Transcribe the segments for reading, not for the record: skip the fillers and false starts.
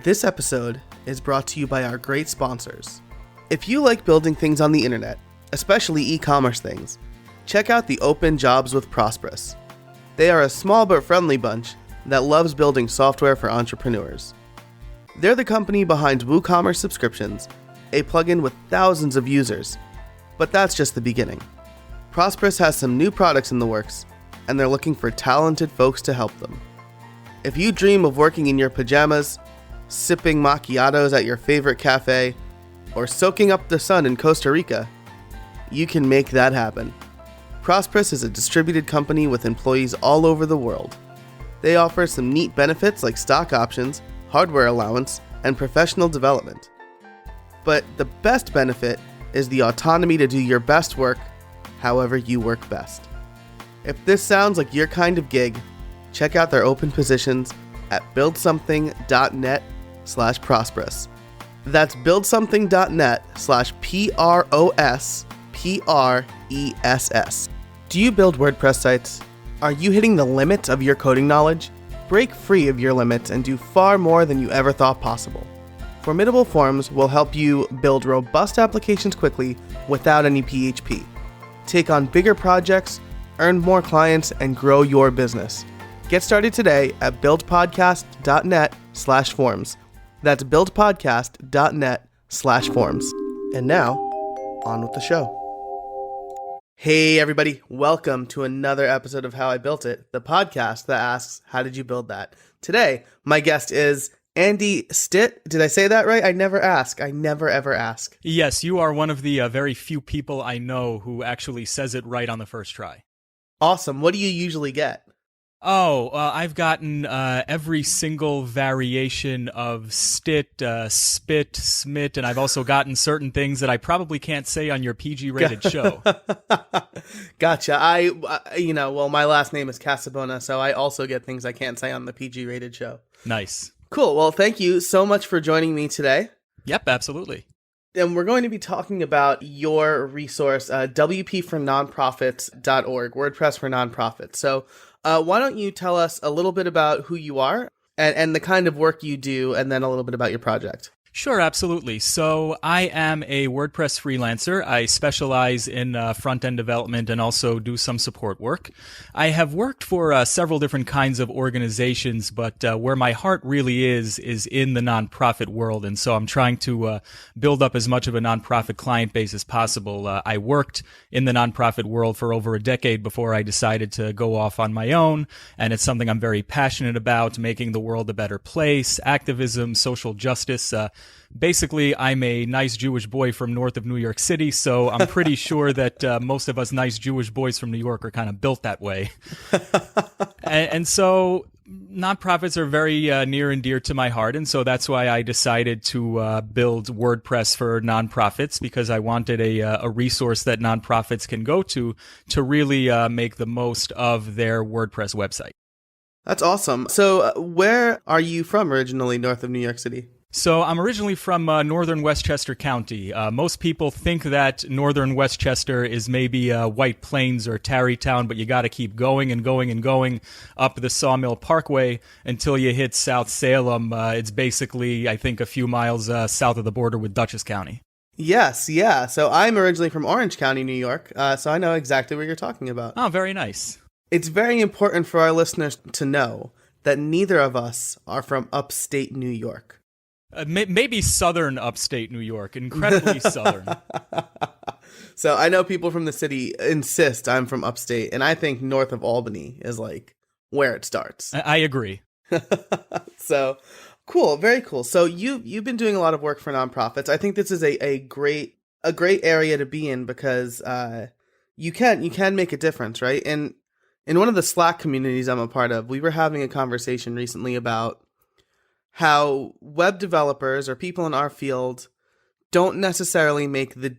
This episode is brought to you by our great sponsors. If you like building things on the internet, especially e-commerce things, check out the Open Jobs with Prosperous. They are a small but friendly bunch that loves building software for entrepreneurs. They're the company behind WooCommerce Subscriptions, a plugin with thousands of users. But that's just the beginning. Prosperous has some new products in the works, and they're looking for talented folks to help them. If you dream of working in your pajamas, sipping macchiatos at your favorite cafe, or soaking up the sun in Costa Rica, you can make that happen. Prosperous is a distributed company with employees all over the world. They offer some neat benefits like stock options, hardware allowance, and professional development. But the best benefit is the autonomy to do your best work however you work best. If this sounds like your kind of gig, check out their open positions at buildsomething.net/prosperous. That's buildsomething.net/PROSPRESS. Do you build WordPress sites? Are you hitting the limit of your coding knowledge? Break free of your limits and do far more than you ever thought possible. Formidable Forms will help you build robust applications quickly without any PHP. Take on bigger projects, earn more clients, and grow your business. Get started today at buildpodcast.net/forms. That's buildpodcast.net/forms. And now, on with the show. Hey everybody, welcome to another episode of How I Built It, the podcast that asks, how did you build that? Today, my guest is Andy Stitt. Did I say that right? I never ask. I never ever ask. Yes, you are one of the very few people I know who actually says it right on the first try. Awesome. What do you usually get? I've gotten every single variation of Stitt, spit, smit, and I've also gotten certain things that I probably can't say on your PG-rated show. Gotcha. My last name is Casabona, so I also get things I can't say on the PG-rated show. Nice. Cool. Well, thank you so much for joining me today. Yep, absolutely. And we're going to be talking about your resource, wpfornonprofits.org, WordPress for Nonprofits. So why don't you tell us a little bit about who you are and the kind of work you do, and then a little bit about your project. Sure, absolutely. So I am a WordPress freelancer. I specialize in front-end development and also do some support work. I have worked for several different kinds of organizations, but where my heart really is in the nonprofit world. And so I'm trying to build up as much of a nonprofit client base as possible. I worked in the nonprofit world for over a decade before I decided to go off on my own. And it's something I'm very passionate about, making the world a better place, activism, social justice. Basically, I'm a nice Jewish boy from north of New York City, so I'm pretty sure that most of us nice Jewish boys from New York are kind of built that way. and so nonprofits are very near and dear to my heart, and so that's why I decided to build WordPress for nonprofits, because I wanted a resource that nonprofits can go to really make the most of their WordPress website. That's awesome. So where are you from originally, north of New York City? So I'm originally from northern Westchester County. Most people think that northern Westchester is maybe White Plains or Tarrytown, but you got to keep going and going and going up the Sawmill Parkway until you hit South Salem. It's basically, I think, a few miles south of the border with Dutchess County. Yes, yeah. So I'm originally from Orange County, New York, so I know exactly what you're talking about. Oh, very nice. It's very important for our listeners to know that neither of us are from upstate New York. Maybe southern upstate New York, incredibly southern. So I know people from the city insist I'm from upstate, and I think north of Albany is like where it starts. I agree. So cool, very cool. So you've been doing a lot of work for nonprofits. I think this is a great area to be in, because you can make a difference, right? And in one of the Slack communities I'm a part of, we were having a conversation recently about how web developers or people in our field don't necessarily make the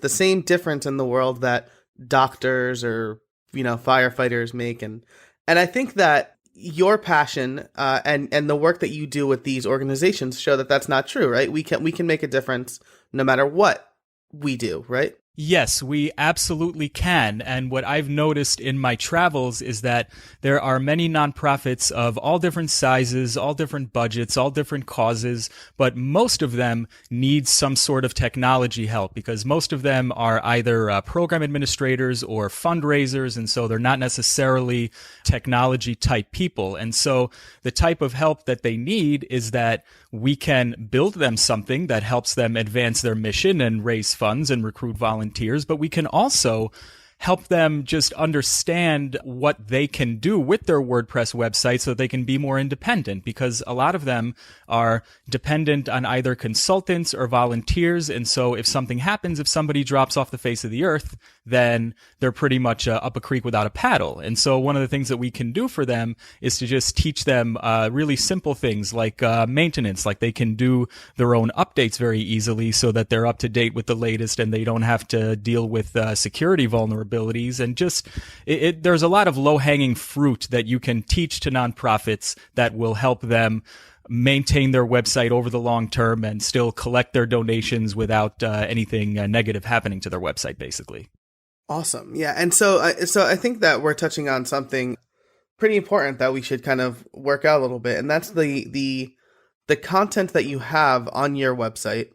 same difference in the world that doctors or, firefighters make. And I think that your passion and the work that you do with these organizations show that that's not true, right? We can make a difference no matter what we do, right? Yes, we absolutely can. And what I've noticed in my travels is that there are many nonprofits of all different sizes, all different budgets, all different causes, but most of them need some sort of technology help because most of them are either program administrators or fundraisers. And so they're not necessarily technology type people. And so the type of help that they need is that we can build them something that helps them advance their mission and raise funds and recruit volunteers, but we can also help them just understand what they can do with their WordPress website so they can be more independent, because a lot of them are dependent on either consultants or volunteers. And so if something happens, if somebody drops off the face of the earth, then they're pretty much up a creek without a paddle. And so one of the things that we can do for them is to just teach them really simple things like maintenance, like they can do their own updates very easily so that they're up to date with the latest and they don't have to deal with security vulnerabilities. And just there's a lot of low-hanging fruit that you can teach to nonprofits that will help them maintain their website over the long term and still collect their donations without anything negative happening to their website, basically. Awesome. Yeah. And so I think that we're touching on something pretty important that we should kind of work out a little bit. And that's the content that you have on your website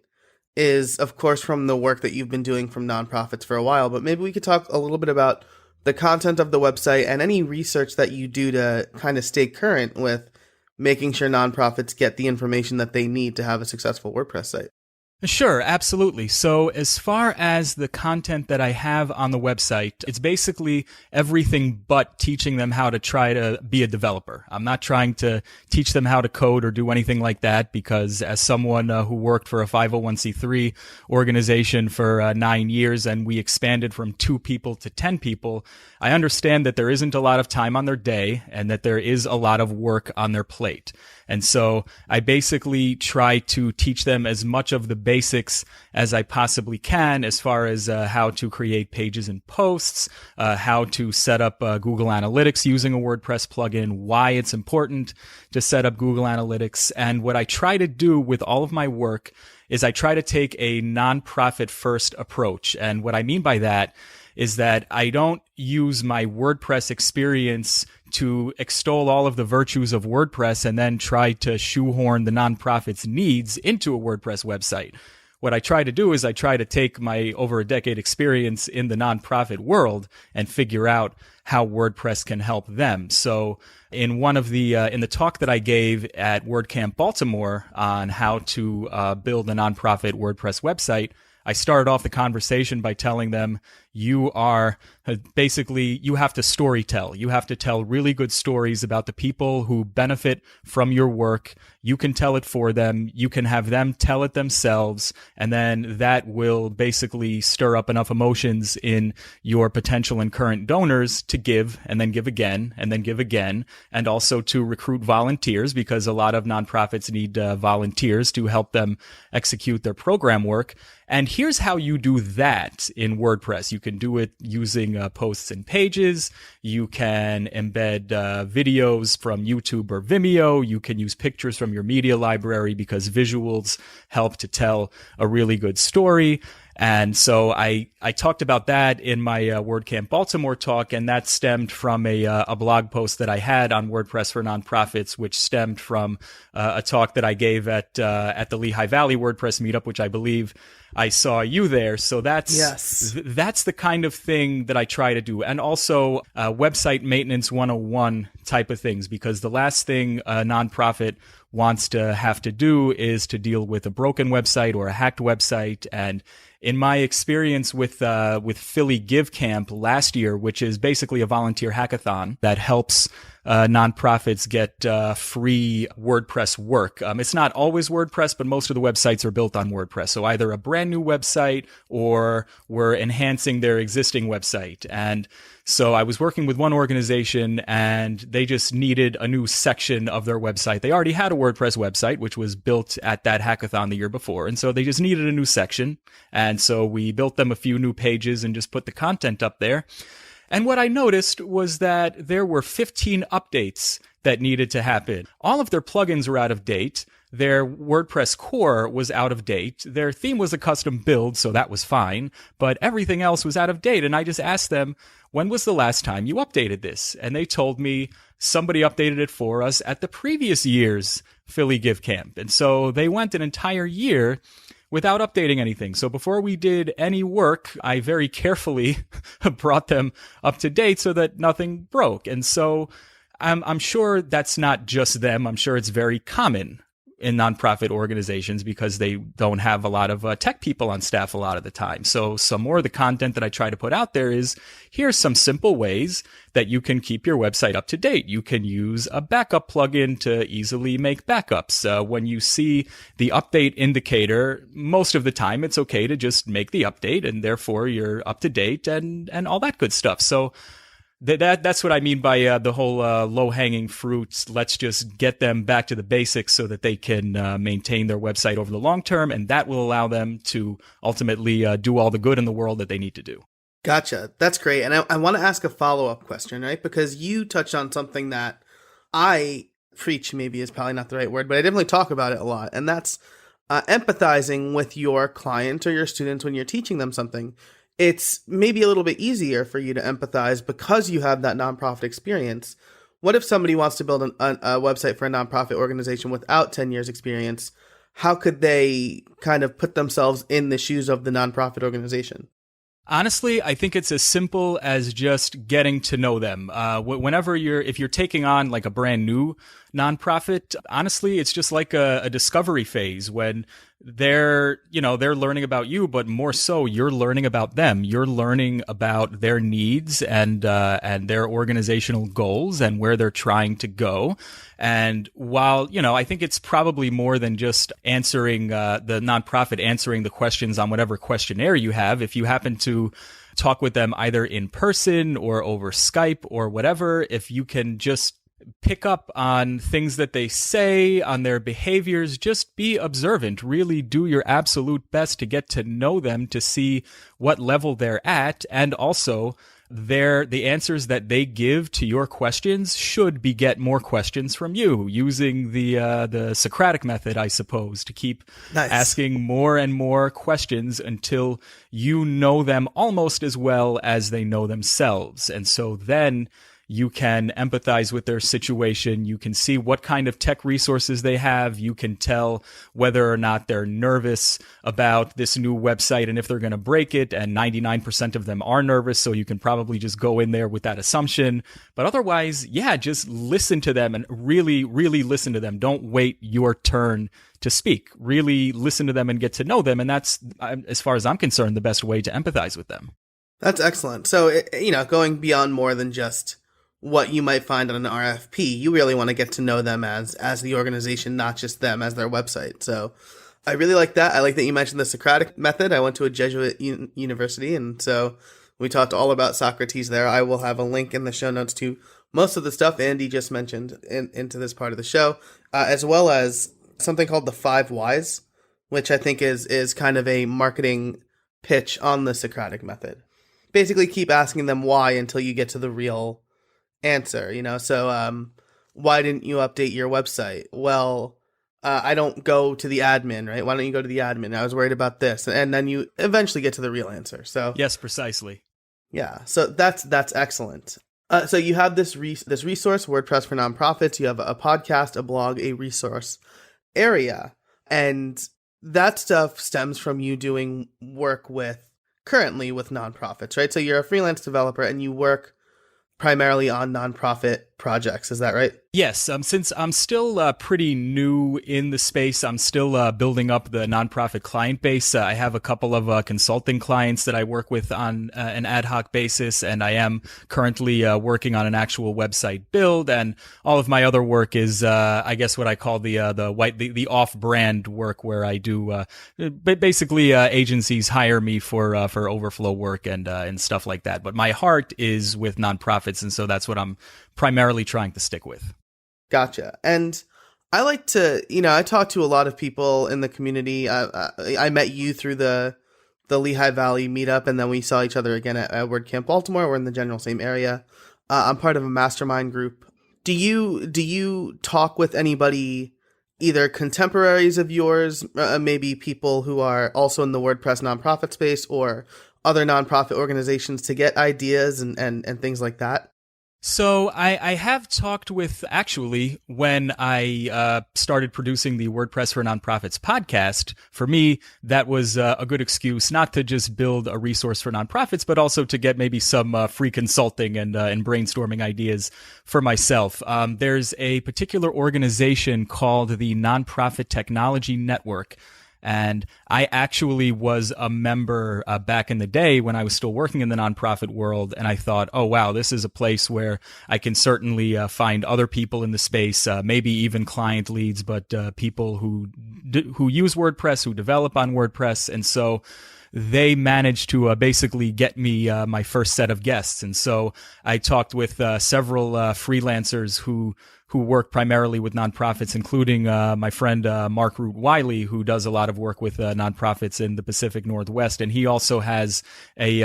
is, of course, from the work that you've been doing from nonprofits for a while. But maybe we could talk a little bit about the content of the website and any research that you do to kind of stay current with making sure nonprofits get the information that they need to have a successful WordPress site. Sure, absolutely. So as far as the content that I have on the website, it's basically everything but teaching them how to try to be a developer. I'm not trying to teach them how to code or do anything like that because as someone who worked for a 501c3 organization for 9 years and we expanded from 2 people to 10 people, I understand that there isn't a lot of time on their day and that there is a lot of work on their plate. And so I basically try to teach them as much of the basics as I possibly can as far as how to create pages and posts, how to set up Google Analytics using a WordPress plugin, why it's important to set up Google Analytics. And what I try to do with all of my work is I try to take a nonprofit first approach. And what I mean by that is that I don't use my WordPress experience to extol all of the virtues of WordPress and then try to shoehorn the nonprofit's needs into a WordPress website. What I try to do is I try to take my over a decade experience in the nonprofit world and figure out how WordPress can help them. So in one of the in the talk that I gave at WordCamp Baltimore on how to build a nonprofit WordPress website, I started off the conversation by telling them you are basically, you have to storytell. You have to tell really good stories about the people who benefit from your work. You can tell it for them. You can have them tell it themselves. And then that will basically stir up enough emotions in your potential and current donors to give and then give again and then give again. And also to recruit volunteers because a lot of nonprofits need volunteers to help them execute their program work. And here's how you do that in WordPress. You can do it using posts and pages. You can embed videos from YouTube or Vimeo. You can use pictures from your media library because visuals help to tell a really good story. And so I talked about that in my WordCamp Baltimore talk, and that stemmed from a blog post that I had on WordPress for Nonprofits, which stemmed from a talk that I gave at the Lehigh Valley WordPress meetup, which I believe I saw you there. So that's the kind of thing that I try to do. And also website maintenance 101 type of things, because the last thing a nonprofit wants to have to do is to deal with a broken website or a hacked website. And in my experience with Philly Give Camp last year, which is basically a volunteer hackathon that helps nonprofits get free WordPress work. It's not always WordPress, but most of the websites are built on WordPress. So either a brand new website or we're enhancing their existing website. And so I was working with one organization and they just needed a new section of their website. They already had a WordPress website, which was built at that hackathon the year before. And so they just needed a new section. And so we built them a few new pages and just put the content up there. And what I noticed was that there were 15 updates that needed to happen. All of their plugins were out of date. their WordPress core was out of date. Their theme was a custom build, so that was fine, but everything else was out of date. And I just asked them, when was the last time you updated this? And they told me somebody updated it for us at the previous year's Philly Give Camp. And so they went an entire year without updating anything. So before we did any work, I very carefully brought them up to date so that nothing broke. And so I'm sure that's not just them. I'm sure it's very common in nonprofit organizations because they don't have a lot of tech people on staff a lot of the time. So some more of the content that I try to put out there is, here's some simple ways that you can keep your website up to date. You can use a backup plugin to easily make backups. When you see the update indicator, most of the time it's okay to just make the update and therefore you're up to date and all that good stuff. So that's what I mean by the whole low-hanging fruits. Let's just get them back to the basics so that they can maintain their website over the long term, and that will allow them to ultimately do all the good in the world that they need to do. Gotcha. That's great. And I want to ask a follow-up question, right? Because you touched on something that I preach, maybe is probably not the right word, but I definitely talk about it a lot, and that's empathizing with your client or your students when you're teaching them something. It's maybe a little bit easier for you to empathize because you have that nonprofit experience. What if somebody wants to build a website for a nonprofit organization without 10 years experience? How could they kind of put themselves in the shoes of the nonprofit organization? Honestly, I think it's as simple as just getting to know them. If you're taking on like a brand new nonprofit, honestly, it's just like a discovery phase when they're learning about you, but more so you're learning about them. You're learning about their needs and their organizational goals and where they're trying to go. And while, I think it's probably more than just answering the nonprofit answering the questions on whatever questionnaire you have. If you happen to talk with them either in person or over Skype or whatever, if you can just pick up on things that they say, on their behaviors, just be observant. Really do your absolute best to get to know them, to see what level they're at, and also the answers that they give to your questions should beget more questions from you, using the Socratic method, I suppose, to keep asking more and more questions until you know them almost as well as they know themselves. And so then you can empathize with their situation. You can see what kind of tech resources they have. You can tell whether or not they're nervous about this new website and if they're going to break it. And 99% of them are nervous. So you can probably just go in there with that assumption. But otherwise, just listen to them and really, really listen to them. Don't wait your turn to speak. Really listen to them and get to know them. And that's, as far as I'm concerned, the best way to empathize with them. That's excellent. So, going beyond more than just what you might find on an RFP, you really want to get to know them as the organization, not just them as their website. So I really like that. I like that you mentioned the Socratic method. I went to a Jesuit university, and so we talked all about Socrates there. I will have a link in the show notes to most of the stuff Andy just mentioned into this part of the show, as well as something called the 5 Whys, which I think is kind of a marketing pitch on the Socratic method. Basically keep asking them why until you get to the real answer, so why didn't you update your website? Well, I don't go to the admin, right? Why don't you go to the admin? I was worried about this. And then you eventually get to the real answer. So yes, precisely. Yeah, so that's excellent. So you have this resource, WordPress for Nonprofits. You have a podcast, a blog, a resource area, and that stuff stems from you doing work currently with nonprofits, right? So you're a freelance developer and you work primarily on nonprofit projects. Is that right? Yes. Since I'm still pretty new in the space, I'm still building up the nonprofit client base. I have a couple of consulting clients that I work with on an ad hoc basis, and I am currently working on an actual website build. And all of my other work is, I guess, what I call the off-brand work, where I do basically agencies hire me for overflow work and stuff like that. But my heart is with nonprofits, and so that's what I'm primarily trying to stick with. Gotcha. And I like to, I talk to a lot of people in the community. I met you through the Lehigh Valley meetup, and then we saw each other again at WordCamp Baltimore. We're in the general same area. I'm part of a mastermind group. Do you talk with anybody either contemporaries of yours, maybe people who are also in the WordPress nonprofit space or other nonprofit organizations to get ideas and things like that? So I have talked with, actually, when I started producing the WordPress for Nonprofits podcast. For me, that was a good excuse not to just build a resource for nonprofits, but also to get maybe some free consulting and brainstorming ideas for myself. There's a particular organization called the Nonprofit Technology Network. And I actually was a member back in the day when I was still working in the nonprofit world. And I thought, oh, wow, this is a place where I can certainly find other people in the space, maybe even client leads, but people who use WordPress, who develop on WordPress. And so they managed to basically get me my first set of guests. And so I talked with several freelancers who work primarily with nonprofits, including my friend Mark Root Wiley, who does a lot of work with nonprofits in the Pacific Northwest. And he also has a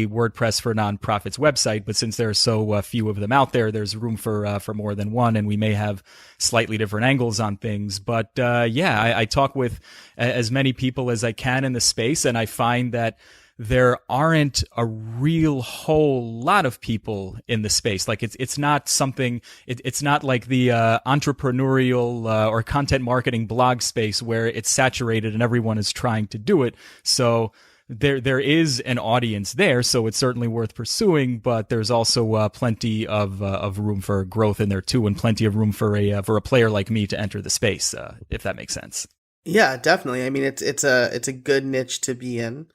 WordPress for Nonprofits website. But since there are so few of them out there, there's room for more than one, and we may have slightly different angles on things. But I talk with as many people as I can in the space, and I find that there aren't a real whole lot of people in the space. Like it's not something, it's not like the entrepreneurial or content marketing blog space where it's saturated and everyone is trying to do it. So there is an audience there, so it's certainly worth pursuing, but there's also plenty of room for growth in there too, and plenty of room for a player like me to enter the space, if that makes sense. Yeah, definitely. I mean, it's a good niche to be in.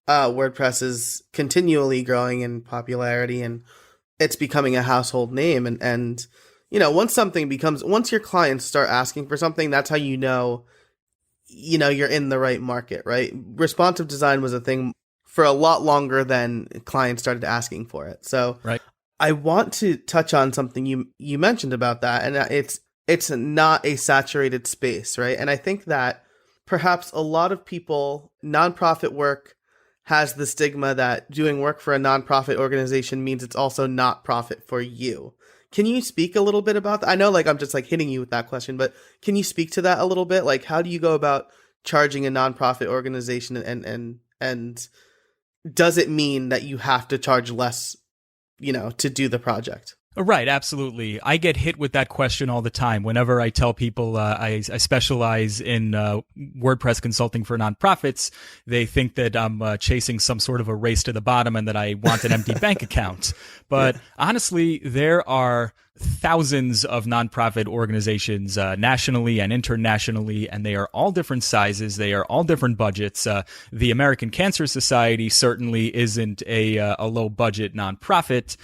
WordPress is continually growing in popularity, and it's becoming a household name. And once your clients start asking for something, that's how you're in the right market, right? Responsive design was a thing for a lot longer than clients started asking for it. So right. I want to touch on something you mentioned about that, and it's not a saturated space, right? And I think that perhaps a lot of people, nonprofit work has the stigma that doing work for a nonprofit organization means it's also not profit for you. Can you speak a little bit about that? I know I'm just hitting you with that question, but can you speak to that a little bit? Like, how do you go about charging a nonprofit organization, and does it mean that you have to charge less, to do the project? Right, absolutely. I get hit with that question all the time. Whenever I tell people I specialize in WordPress consulting for nonprofits, they think that I'm chasing some sort of a race to the bottom and that I want an empty bank account. But honestly, there are thousands of nonprofit organizations nationally and internationally, and they are all different sizes. They are all different budgets. The American Cancer Society certainly isn't a low budget nonprofit.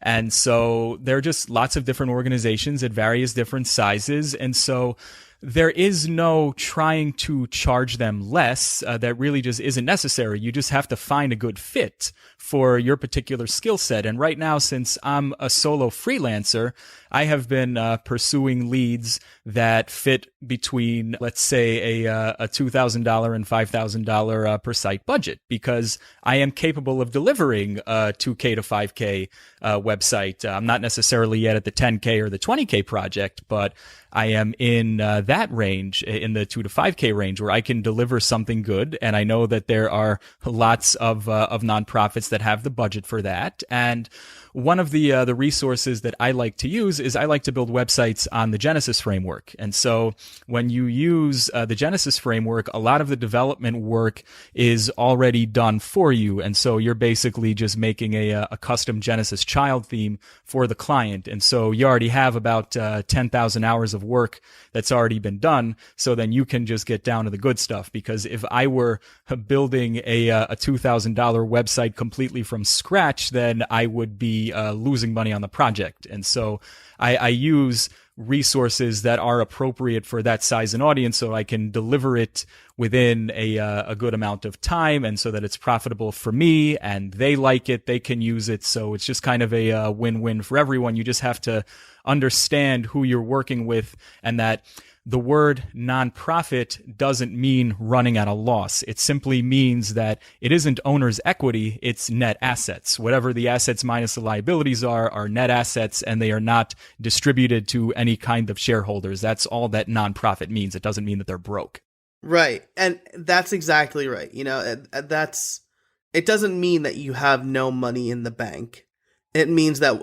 And so there are just lots of different organizations at various different sizes. And so there is no trying to charge them less. That really just isn't necessary. You just have to find a good fit for your particular skill set. And right now, since I'm a solo freelancer, I have been pursuing leads that fit between, let's say, a $2,000 and $5,000 per site budget, because I am capable of delivering a $2K to $5K website. I'm not necessarily yet at the $10K or the $20K project, but I am in that range, in the $2 to $5K range, where I can deliver something good. And I know that there are lots of nonprofits that have the budget for that. And one of the resources that I like to use is I like to build websites on the Genesis framework. And so when you use the Genesis framework, a lot of the development work is already done for you. And so you're basically just making a custom Genesis child theme for the client. And so you already have about 10,000 hours of work that's already been done. So then you can just get down to the good stuff. Because if I were building a $2,000 website completely from scratch, then I would be losing money on the project. And so I use resources that are appropriate for that size and audience, so I can deliver it within a good amount of time, and so that it's profitable for me and they like it, they can use it. So it's just kind of a win-win for everyone. You just have to understand who you're working with, and that the word nonprofit doesn't mean running at a loss. It simply means that it isn't owner's equity, it's net assets. Whatever the assets minus the liabilities are net assets, and they are not distributed to any kind of shareholders. That's all that nonprofit means. It doesn't mean that they're broke. Right. And that's exactly right. It doesn't mean that you have no money in the bank. It means that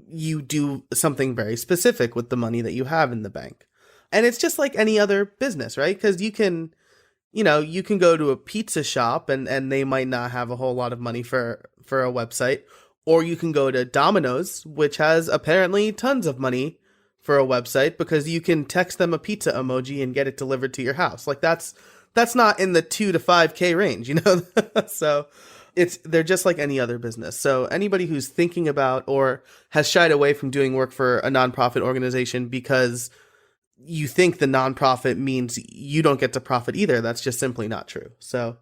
you do something very specific with the money that you have in the bank. And it's just like any other business, right? Because you can go to a pizza shop and they might not have a whole lot of money for a website. Or you can go to Domino's, which has apparently tons of money for a website, because you can text them a pizza emoji and get it delivered to your house. Like that's not in the 2 to 5K range, So they're just like any other business. So anybody who's thinking about or has shied away from doing work for a nonprofit organization because you think the nonprofit means you don't get to profit either, that's just simply not true. So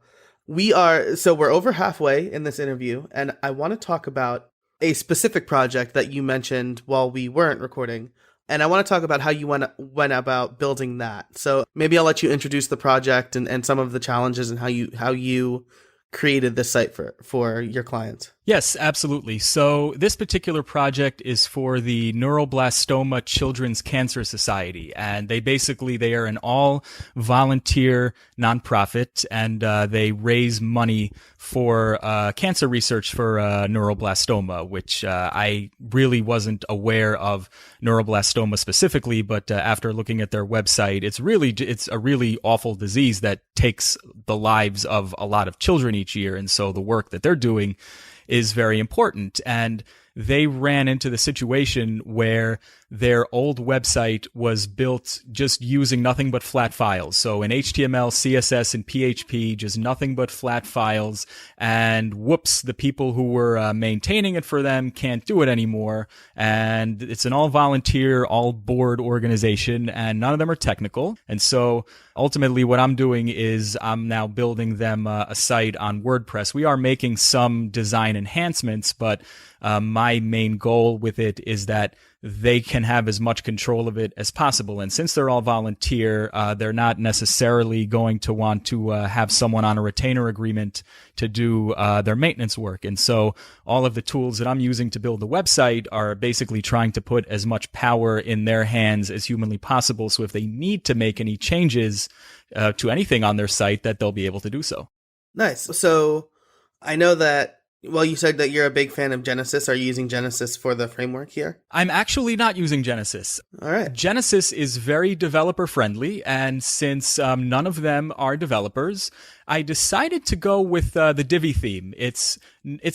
we're over halfway in this interview, and I want to talk about a specific project that you mentioned while we weren't recording. And I want to talk about how you went about building that. So maybe I'll let you introduce the project and some of the challenges and how you created this site for your clients. Yes, absolutely. So this particular project is for the Neuroblastoma Children's Cancer Society, and they are an all-volunteer nonprofit, and they raise money for cancer research for neuroblastoma, which I really wasn't aware of neuroblastoma specifically, but after looking at their website, it's a really awful disease that takes the lives of a lot of children each year, and so the work that they're doing is very important. And they ran into the situation where their old website was built just using nothing but flat files. So in HTML, CSS, and PHP, just nothing but flat files. And whoops, the people who were maintaining it for them can't do it anymore. And it's an all volunteer, all board organization, and none of them are technical. And so ultimately what I'm doing is I'm now building them a site on WordPress. We are making some design enhancements, but my main goal with it is that they can have as much control of it as possible. And since they're all volunteer, they're not necessarily going to want to have someone on a retainer agreement to do their maintenance work. And so all of the tools that I'm using to build the website are basically trying to put as much power in their hands as humanly possible. So if they need to make any changes to anything on their site, that they'll be able to do so. Nice. So I know that, well, you said that you're a big fan of Genesis. Are you using Genesis for the framework here? I'm actually not using Genesis. All right. Genesis is very developer friendly, and since none of them are developers, I decided to go with the Divi theme. It's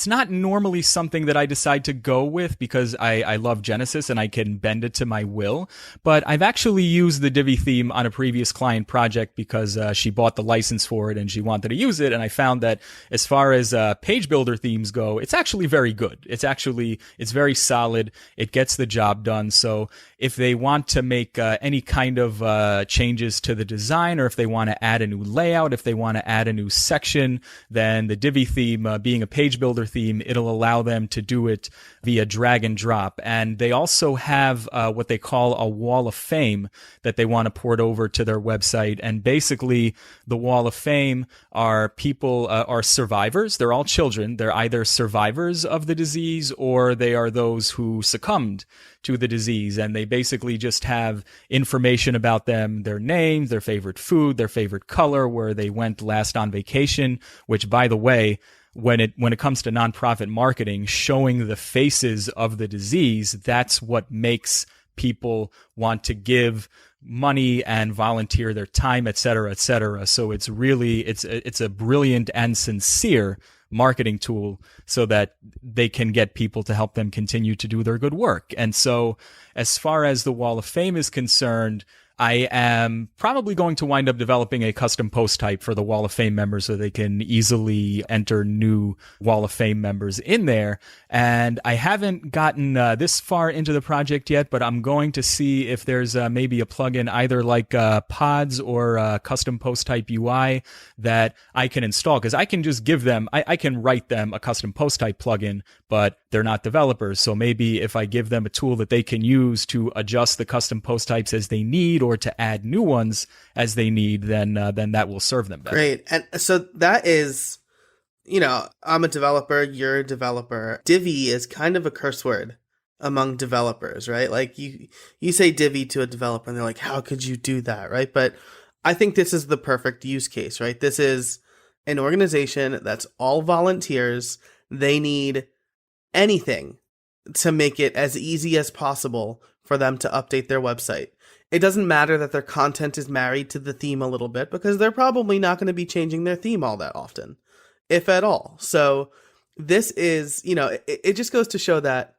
not normally something that I decide to go with because I love Genesis and I can bend it to my will, but I've actually used the Divi theme on a previous client project because she bought the license for it and she wanted to use it, and I found that as far as page builder themes go, it's actually very good. It's very solid. It gets the job done. So if they want to make any kind of changes to the design, or if they want to add a new layout, if they want to add a new section, then the Divi theme, being a page builder theme, it'll allow them to do it via drag and drop. And they also have what they call a wall of fame that they want to port over to their website. And basically, the wall of fame are people, are survivors. They're all children. They're either survivors of the disease or they are those who succumbed to the disease, and they basically just have information about them, their names, their favorite food, their favorite color, where they went last on vacation, which, by the way, when it comes to nonprofit marketing, showing the faces of the disease, that's what makes people want to give money and volunteer their time, et cetera, et cetera. So it's a brilliant and sincere marketing tool so that they can get people to help them continue to do their good work. And so as far as the Wall of Fame is concerned, I am probably going to wind up developing a custom post type for the Wall of Fame members so they can easily enter new Wall of Fame members in there. And I haven't gotten this far into the project yet, but I'm going to see if there's maybe a plugin either like Pods or custom post type UI that I can install, because I can just give them, I can write them a custom post type plugin, but they're not developers. So maybe if I give them a tool that they can use to adjust the custom post types as they need or to add new ones as they need, then that will serve them better. Great. And so that is, I'm a developer, you're a developer. Divi is kind of a curse word among developers, right? Like you say Divi to a developer and they're like, how could you do that, right? But I think this is the perfect use case, right? This is an organization that's all volunteers. They need anything to make it as easy as possible for them to update their website. It doesn't matter that their content is married to the theme a little bit because they're probably not going to be changing their theme all that often, if at all. So this is, it just goes to show that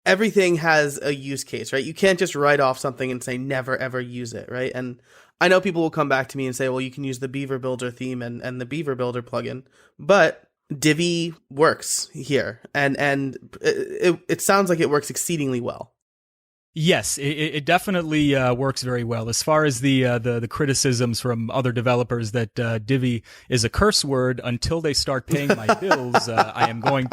everything has a use case, right? You can't just write off something and say never ever use it, right? And I know people will come back to me and say, well, you can use the Beaver Builder theme and the Beaver Builder plugin, but Divi works here, and it sounds like it works exceedingly well. Yes, it definitely works very well. As far as the criticisms from other developers that Divi is a curse word, until they start paying my bills, I'm going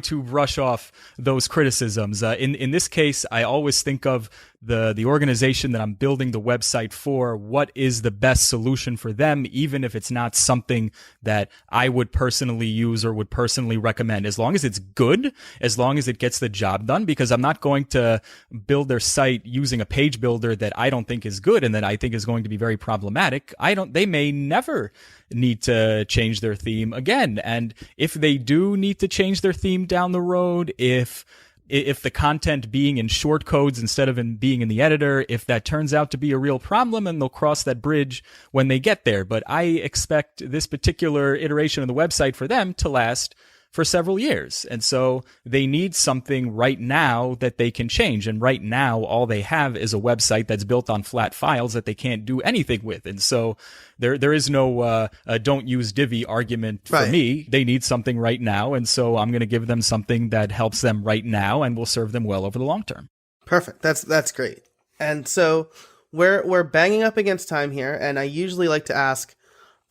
to brush off those criticisms. In this case, I always think of the organization that I'm building the website for. What is the best solution for them, even if it's not something that I would personally use or would personally recommend, as long as it's good, as long as it gets the job done, because I'm not going to build their site using a page builder that I don't think is good and that I think is going to be very problematic. They may never need to change their theme again. And if they do need to change their theme down the road, if the content being in short codes instead of being in the editor, if that turns out to be a real problem, and they'll cross that bridge when they get there. But I expect this particular iteration of the website for them to last for several years. And so they need something right now that they can change. And right now, all they have is a website that's built on flat files that they can't do anything with. And so there is no don't use Divi argument for me. They need something right now. And so I'm going to give them something that helps them right now and will serve them well over the long term. Perfect. That's great. And so we're banging up against time here. And I usually like to ask,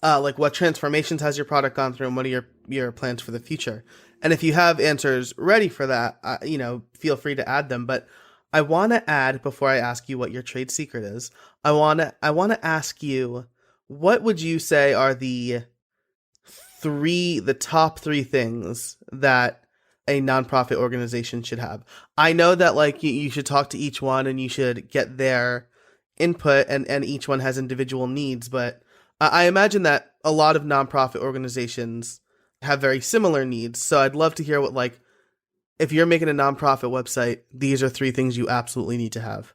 what transformations has your product gone through and what are your plans for the future? And if you have answers ready for that, feel free to add them. But I want to add, before I ask you what your trade secret is, I want to ask you, what would you say are the top three things that a nonprofit organization should have? I know that you should talk to each one and you should get their input and each one has individual needs, but I imagine that a lot of nonprofit organizations have very similar needs. So I'd love to hear if you're making a nonprofit website, these are three things you absolutely need to have.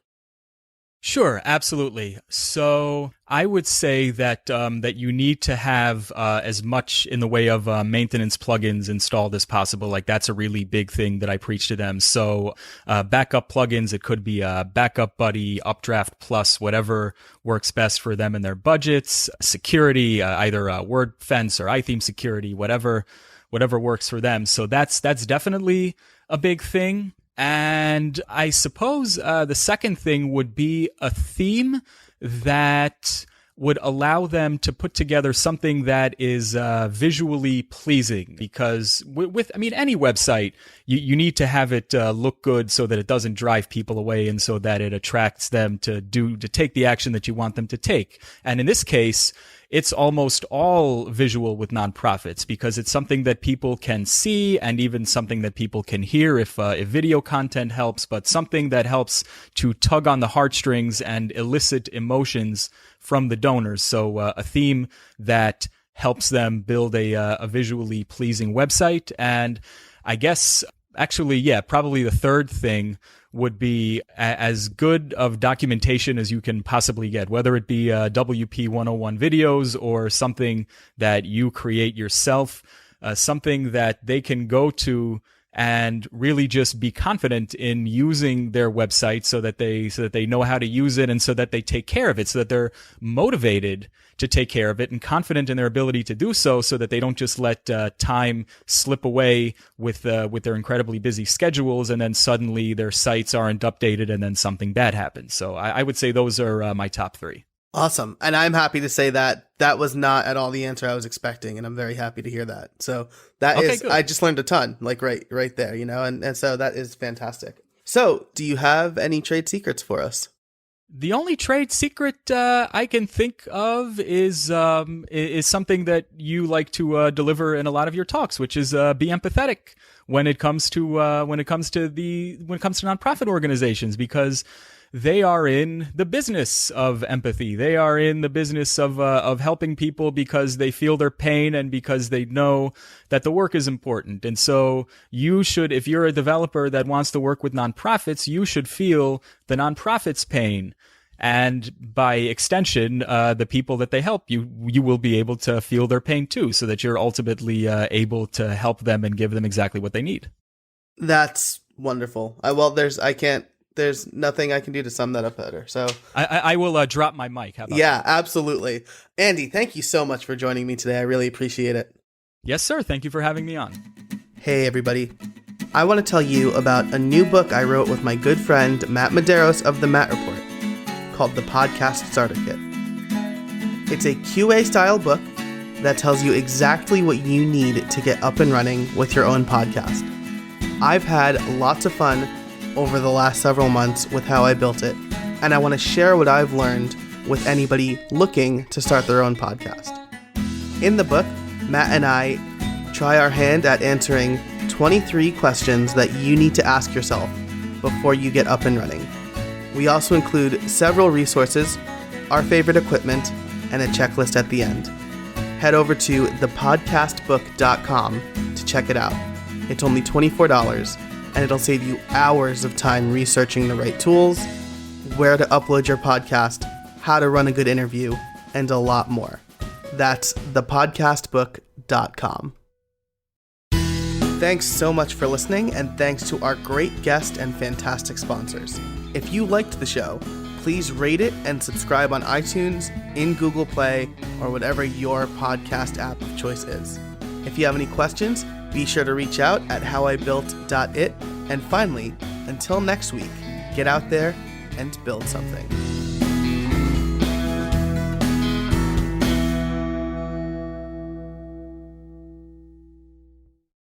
Sure, absolutely. So I would say that that you need to have as much in the way of maintenance plugins installed as possible. Like that's a really big thing that I preach to them. So backup plugins, it could be Backup Buddy, Updraft Plus, whatever works best for them and their budgets. Security, either WordFence or iTheme security, whatever works for them. So that's definitely a big thing. And I suppose the second thing would be a theme that would allow them to put together something that is visually pleasing. Because with any website, you need to have it look good so that it doesn't drive people away and so that it attracts them to take the action that you want them to take. And in this case, it's almost all visual with nonprofits because it's something that people can see and even something that people can hear if video content helps, but something that helps to tug on the heartstrings and elicit emotions from the donors. So a theme that helps them build a visually pleasing website. And I guess probably the third thing would be as good of documentation as you can possibly get, whether it be WP 101 videos or something that you create yourself, something that they can go to and really just be confident in using their website so that they know how to use it and so that they take care of it, so that they're motivated to take care of it and confident in their ability to do so that they don't just let time slip away with their incredibly busy schedules and then suddenly their sites aren't updated and then something bad happens. So I would say those are my top three. Awesome. And I'm happy to say that that was not at all the answer I was expecting. And I'm very happy to hear that. So Good. I just learned a ton, like right there, and so that is fantastic. So do you have any trade secrets for us? The only trade secret I can think of is something that you like to deliver in a lot of your talks, which is be empathetic when it comes to nonprofit organizations, because they are in the business of empathy. They are in the business of helping people because they feel their pain and because they know that the work is important. And so you should, if you're a developer that wants to work with nonprofits, you should feel the nonprofits' pain. And by extension, the people that they help, you will be able to feel their pain too, so that you're ultimately able to help them and give them exactly what they need. That's wonderful. There's nothing I can do to sum that up better. So I will drop my mic. How about that? Absolutely. Andy, thank you so much for joining me today. I really appreciate it. Yes, sir. Thank you for having me on. Hey, everybody. I want to tell you about a new book I wrote with my good friend Matt Medeiros of the Matt Report called The Podcast Starter Kit. It's a QA-style book that tells you exactly what you need to get up and running with your own podcast. I've had lots of fun over the last several months with how I built it, and I want to share what I've learned with anybody looking to start their own podcast. In the book, Matt and I try our hand at answering 23 questions that you need to ask yourself before you get up and running. We also include several resources, our favorite equipment, and a checklist at the end. Head over to thepodcastbook.com to check it out. It's only $24, and it'll save you hours of time researching the right tools, where to upload your podcast, how to run a good interview, and a lot more. That's thepodcastbook.com. Thanks so much for listening, and thanks to our great guest and fantastic sponsors. If you liked the show, please rate it and subscribe on iTunes, in Google Play, or whatever your podcast app of choice is. If you have any questions, be sure to reach out at howibuilt.it. And finally, until next week, get out there and build something.